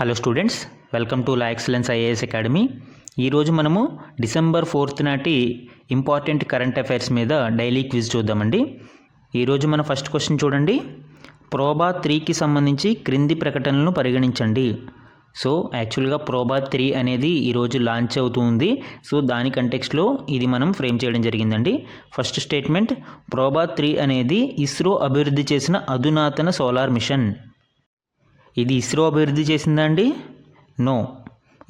Hello students, welcome to law excellence IAS academy. ఈరోజు మనము December 4th నాటి important current affairs మీద daily quiz చూద్దామండి. ఈరోజు మన ఫస్ట్ క్వశ్చన్ చూడండి. ప్రోబా 3కి సంబంధించి క్రింది ప్రకటనలను పరిగణించండి. సో యాక్చువల్గా ప్రోబా 3 అనేది ఈరోజు లాంచ్ అవుతుంది. సో దాని కంటెక్స్ట్లో ఇది మనం ఫ్రేమ్ చేయడం జరిగిందండి. ఫస్ట్ స్టేట్మెంట్, ప్రోబా 3 అనేది ఇస్రో అభివృద్ధి చేసిన అధునాతన సోలార్ మిషన్. ఇది ఇస్రో అభివృద్ధి చేసిందా అండి? నో,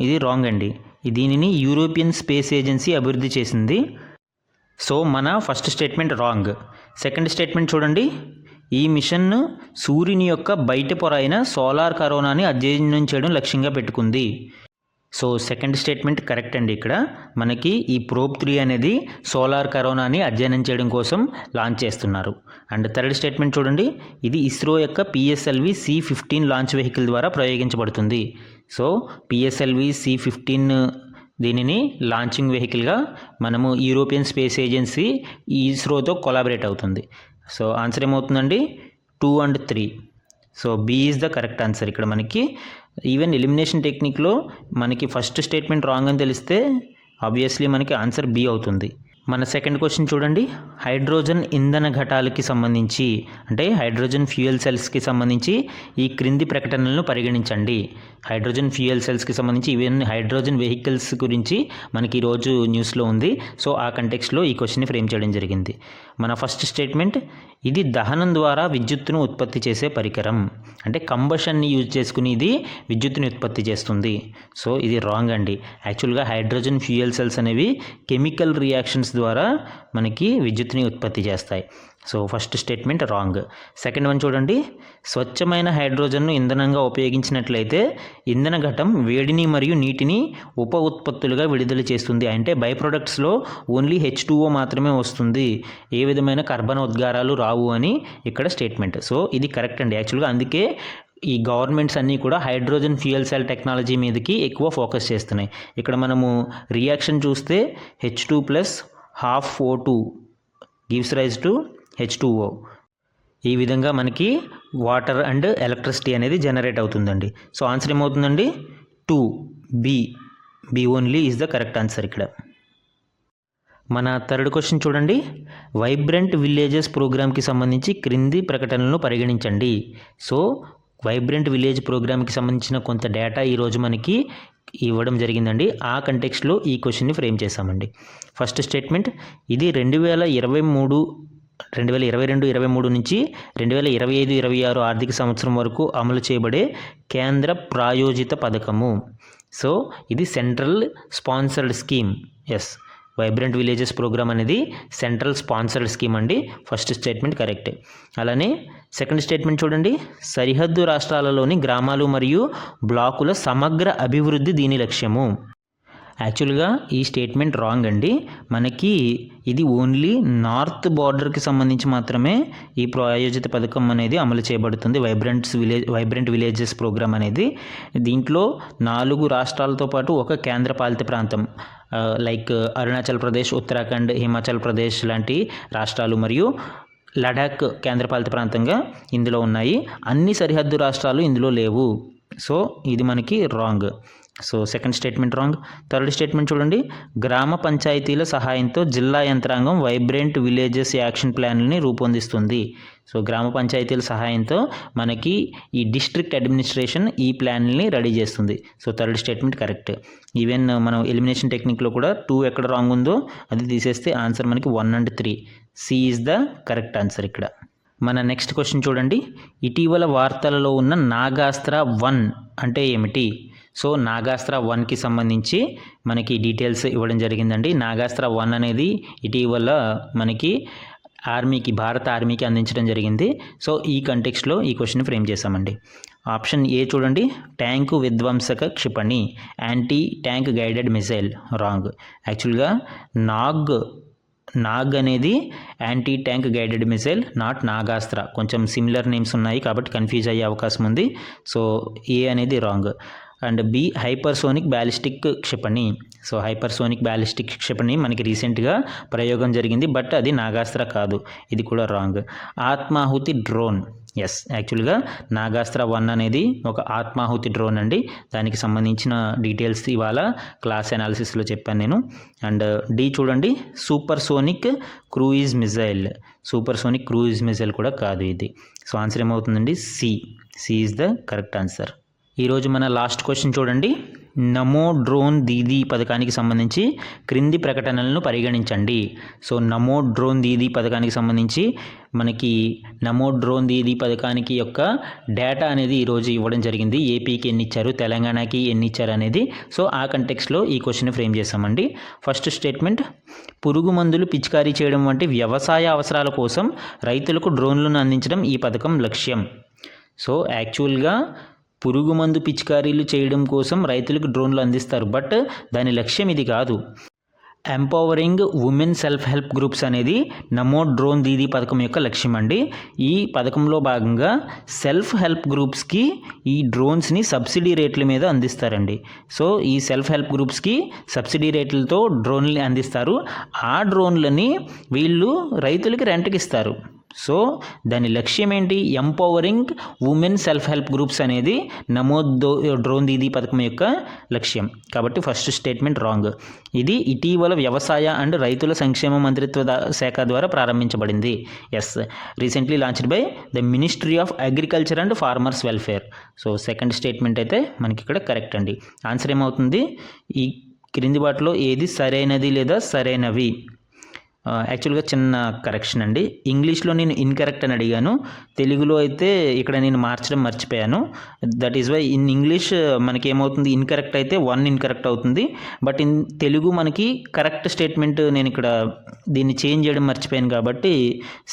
ఇది రాంగ్ అండి. దీనిని యూరోపియన్ స్పేస్ ఏజెన్సీ అభివృద్ధి చేసింది. సో మన first statement wrong. Second statement చూడండి. ఈ మిషన్ సూర్యుని యొక్క బయట పొర అయిన సోలార్ కరోనాని అధ్యయనం చేయడం లక్ష్యంగా పెట్టుకుంది. సో సెకండ్ స్టేట్మెంట్ కరెక్ట్ అండి. ఇక్కడ మనకి ఈ ప్రోబ్ 3 అనేది సోలార్ కరోనాని అధ్యయనం చేయడం కోసం లాంచ్ చేస్తున్నారు. అండ్ థర్డ్ స్టేట్మెంట్ చూడండి. ఇది ఇస్రో యొక్క PSLV C-15 లాంచ్ వెహికల్ ద్వారా ప్రయోగించబడుతుంది. సో PSLV C-15 దీనిని లాంచింగ్ వెహికల్గా మనము యూరోపియన్ స్పేస్ ఏజెన్సీ ఇస్రోతో కొలాబరేట్ అవుతుంది. సో ఆన్సర్ ఏమవుతుందండి? 2 and 3. So B is the correct answer. ఇక్కడ మనకి ఈవెన్ ఎలిమినేషన్ టెక్నిక్లో మనకి ఫస్ట్ స్టేట్మెంట్ రాంగ్ అని తెలిస్తే ఆబ్వియస్లీ మనకి ఆన్సర్ బి అవుతుంది. మన సెకండ్ క్వశ్చన్ చూడండి. హైడ్రోజన్ ఇంధన ఘటాలకి సంబంధించి అంటే హైడ్రోజన్ ఫ్యూయల్ సెల్స్కి సంబంధించి ఈ క్రింది ప్రకటనలను పరిగణించండి. హైడ్రోజన్ ఫ్యూయల్ సెల్స్కి సంబంధించి ఈవెన్ హైడ్రోజన్ వెహికల్స్ గురించి మనకి ఈరోజు న్యూస్లో ఉంది. సో ఆ కంటెక్స్ట్లో ఈ క్వశ్చన్ని ఫ్రేమ్ చేయడం జరిగింది. మన ఫస్ట్ స్టేట్మెంట్, ఇది దహనం ద్వారా విద్యుత్తును ఉత్పత్తి చేసే పరికరం. అంటే కంబషన్ని యూజ్ చేసుకుని ఇది విద్యుత్తుని ఉత్పత్తి చేస్తుంది. సో ఇది రాంగ్ అండి. యాక్చువల్గా హైడ్రోజన్ ఫ్యూయల్ సెల్స్ అనేవి కెమికల్ రియాక్షన్స్ ద్వారా మనకి విద్యుత్తుని ఉత్పత్తి చేస్తాయి. So first statement wrong. Second one చూడండి. స్వచ్ఛమైన హైడ్రోజన్ను ఇంధనంగా ఉపయోగించినట్లయితే ఇంధన ఘటం వేడిని మరియు నీటిని ఉప ఉత్పత్తులుగా విడుదల చేస్తుంది. అంటే బై ప్రొడక్ట్స్లో ఓన్లీ H2O మాత్రమే వస్తుంది, ఏ విధమైన కర్బన ఉద్గారాలు రావు అని ఇక్కడ స్టేట్మెంట్. సో ఇది కరెక్ట్ అండి. యాక్చువల్గా అందుకే ఈ గవర్నమెంట్స్ అన్నీ కూడా హైడ్రోజన్ ఫ్యూయల్ సెల్ టెక్నాలజీ మీదకి ఎక్కువ ఫోకస్ చేస్తున్నాయి. ఇక్కడ మనము రియాక్షన్ చూస్తే H2 + ½ O2 gives rise to H2O. ఈ విధంగా మనకి వాటర్ అండ్ ఎలక్ట్రిసిటీ అనేది జనరేట్ అవుతుందండి. సో ఆన్సర్ ఏమవుతుందండి? 2 B only is the correct answer. ఇక్కడ మన థర్డ్ క్వశ్చన్ చూడండి. వైబ్రెంట్ విలేజెస్ ప్రోగ్రామ్కి సంబంధించి క్రింది ప్రకటనలను పరిగణించండి. సో వైబ్రెంట్ విలేజ్ ప్రోగ్రామ్కి సంబంధించిన కొంత డేటా ఈరోజు మనకి ఇవ్వడం జరిగిందండి. ఆ కంటెక్స్ట్లో ఈ క్వశ్చన్ని ఫ్రేమ్ చేశామండి. ఫస్ట్ స్టేట్మెంట్, ఇది 2022-23 నుంచి 2025-26 ఆర్థిక సంవత్సరం వరకు అమలు చేయబడే కేంద్ర ప్రాయోజిత పథకము. సో ఇది central sponsored scheme. Yes, vibrant villages programme అనేది సెంట్రల్ స్పాన్సర్డ్ స్కీమ్ అండి. First statement correct. అలానే సెకండ్ స్టేట్మెంట్ చూడండి. సరిహద్దు రాష్ట్రాలలోని గ్రామాలు మరియు బ్లాకుల సమగ్ర అభివృద్ధి దీని లక్ష్యము. యాక్చువల్గా ఈ స్టేట్మెంట్ రాంగ్ అండి. మనకి ఇది ఓన్లీ నార్త్ బార్డర్కి సంబంధించి మాత్రమే ఈ ప్రాయోజిత పథకం అనేది అమలు చేయబడుతుంది. వైబ్రెంట్ విలేజెస్ ప్రోగ్రామ్ అనేది దీంట్లో 4 రాష్ట్రాలతో పాటు ఒక కేంద్రపాలిత ప్రాంతం లైక్ అరుణాచల్ ప్రదేశ్, ఉత్తరాఖండ్, హిమాచల్ ప్రదేశ్ లాంటి రాష్ట్రాలు మరియు లడాక్ కేంద్రపాలిత ప్రాంతంగా ఇందులో ఉన్నాయి. అన్ని సరిహద్దు రాష్ట్రాలు ఇందులో లేవు. సో ఇది మనకి wrong. So second statement wrong. Third statement చూడండి. గ్రామ పంచాయతీల సహాయంతో జిల్లా యంత్రాంగం వైబ్రెంట్ విలేజెస్ యాక్షన్ ప్లాన్ని రూపొందిస్తుంది. సో గ్రామ పంచాయతీల సహాయంతో మనకి ఈ డిస్ట్రిక్ట్ అడ్మినిస్ట్రేషన్ ఈ ప్లాన్ని రెడీ చేస్తుంది. So third statement correct. Even మనం ఎలిమినేషన్ టెక్నిక్లో కూడా 2 ఎక్కడ రాంగ్ ఉందో అది తీసేస్తే ఆన్సర్ మనకి 1 and 3. C is the correct answer. ఇక్కడ మన నెక్స్ట్ క్వశ్చన్ చూడండి. ఇటీవల వార్తలలో ఉన్న నాగాస్త్ర 1 అంటే ఏమిటి? సో నాగాస్త్ర 1కి సంబంధించి మనకి డీటెయిల్స్ ఇవ్వడం జరిగిందండి. నాగాస్త్ర 1 అనేది ఇటీవల మనకి భారత ఆర్మీకి అందించడం జరిగింది. సో ఈ కంటెక్స్ట్లో ఈ క్వశ్చన్ ఫ్రేమ్ చేశామండి. ఆప్షన్ ఏ చూడండి. ట్యాంకు విధ్వంసక క్షిపణి, anti tank guided missile. Wrong. Actually Nag అనేది anti tank guided missile, not Nagastra. కొంచెం సిమిలర్ నేమ్స్ ఉన్నాయి కాబట్టి కన్ఫ్యూజ్ అయ్యే అవకాశం ఉంది. సో ఏ అనేది wrong. And B hypersonic ballistic క్షిపణి. సో హైపర్సోనిక్ బ్యాలిస్టిక్ క్షిపణి మనకి రీసెంట్గా ప్రయోగం జరిగింది, బట్ అది నాగాస్త్ర కాదు. ఇది కూడా రాంగ్. ఆత్మాహుతి డ్రోన్. ఎస్, యాక్చువల్గా నాగాస్త్ర 1 అనేది ఒక ఆత్మాహుతి డ్రోన్ అండి. దానికి సంబంధించిన డీటెయిల్స్ ఇవాళ క్లాస్ అనాలిసిస్లో చెప్పాను నేను. అండ్ డి చూడండి, supersonic cruise missile. Supersonic cruise missile కూడా కాదు ఇది. సో ఆన్సర్ ఏమవుతుందండి? C is the correct answer. ఈరోజు మన లాస్ట్ క్వశ్చన్ చూడండి. నమో డ్రోన్ దీదీ పథకానికి సంబంధించి క్రింది ప్రకటనలను పరిగణించండి. సో నమో డ్రోన్ దీదీ పథకానికి సంబంధించి మనకి నమో డ్రోన్ దీదీ పథకానికి యొక్క డేటా అనేది ఈరోజు ఇవ్వడం జరిగింది. ఏపీకి ఎన్ని ఇచ్చారు, తెలంగాణకి ఎన్ని ఇచ్చారు అనేది. సో ఆ కంటెక్స్లో ఈ క్వశ్చన్ ఫ్రేమ్ చేసామండి. ఫస్ట్ స్టేట్మెంట్, పురుగు మందులు పిచికారీ చేయడం వంటి వ్యవసాయ అవసరాల కోసం రైతులకు డ్రోన్లను అందించడం ఈ పథకం లక్ష్యం. సో యాక్చువల్గా పురుగు మందు పిచికారీలు చేయడం కోసం రైతులకు డ్రోన్లు అందిస్తారు, బట్ దాని లక్ష్యం ఇది కాదు. Empowering women self help groups అనేది నమో డ్రోన్ దీదీ పథకం యొక్క లక్ష్యం అండి. ఈ పథకంలో భాగంగా సెల్ఫ్ హెల్ప్ గ్రూప్స్కి ఈ డ్రోన్స్ని సబ్సిడీ రేట్ల మీద అందిస్తారండి. సో ఈ సెల్ఫ్ హెల్ప్ గ్రూప్స్కి సబ్సిడీ రేట్లతో డ్రోన్లని అందిస్తారు. ఆ డ్రోన్లని వీళ్ళు రైతులకి రెంట్కి ఇస్తారు. సో దాని లక్ష్యం ఏంటి? Empowering women self help groups అనేది నమో డ్రోన్ దీదీ పథకం యొక్క లక్ష్యం. కాబట్టి ఫస్ట్ స్టేట్మెంట్ రాంగ్. ఇది ఇటీవల వ్యవసాయ అండ్ రైతుల సంక్షేమ మంత్రిత్వ శాఖ ద్వారా ప్రారంభించబడింది. Yes, recently launched by the Ministry of Agriculture and Farmers Welfare. So second statement అయితే మనకి ఇక్కడ కరెక్ట్ అండి. ఆన్సర్ ఏమవుతుంది? ఈ క్రింది వాటిలో ఏది సరైనది లేదా సరైనవి? యాక్చువల్గా చిన్న కరెక్షన్ అండి. ఇంగ్లీష్లో నేను ఇన్కరెక్ట్ అని అడిగాను, తెలుగులో అయితే ఇక్కడ నేను మార్చడం మర్చిపోయాను. That is why in English మనకి ఏమవుతుంది? ఇన్కరెక్ట్ అయితే 1 ఇన్కరెక్ట్ అవుతుంది. బట్ ఇన్ తెలుగు మనకి కరెక్ట్ స్టేట్మెంట్ నేను ఇక్కడ దీన్ని చేంజ్ చేయడం మర్చిపోయాను కాబట్టి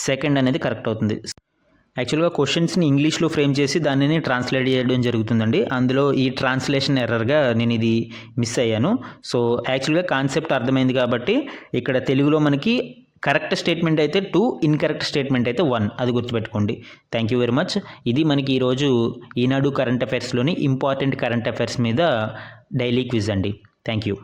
సెకండ్ అనేది కరెక్ట్ అవుతుంది. యాక్చువల్గా క్వశ్చన్స్ని ఇంగ్లీష్లో ఫ్రేమ్ చేసి దానిని ట్రాన్స్లేట్ చేయడం జరుగుతుందండి. అందులో ఈ ట్రాన్స్లేషన్ ఎర్రర్గా నేను ఇది మిస్ అయ్యాను. సో యాక్చువల్గా కాన్సెప్ట్ అర్థమైంది కాబట్టి ఇక్కడ తెలుగులో మనకి కరెక్ట్ స్టేట్మెంట్ అయితే 2, ఇన్కరెక్ట్ స్టేట్మెంట్ అయితే 1. అది గుర్తుపెట్టుకోండి. Thank you very much. ఇది మనకి ఈరోజు ఈనాడు కరెంట్ అఫైర్స్లోని ఇంపార్టెంట్ కరెంట్ అఫైర్స్ మీద డైలీ క్విజ్ అండి. Thank you.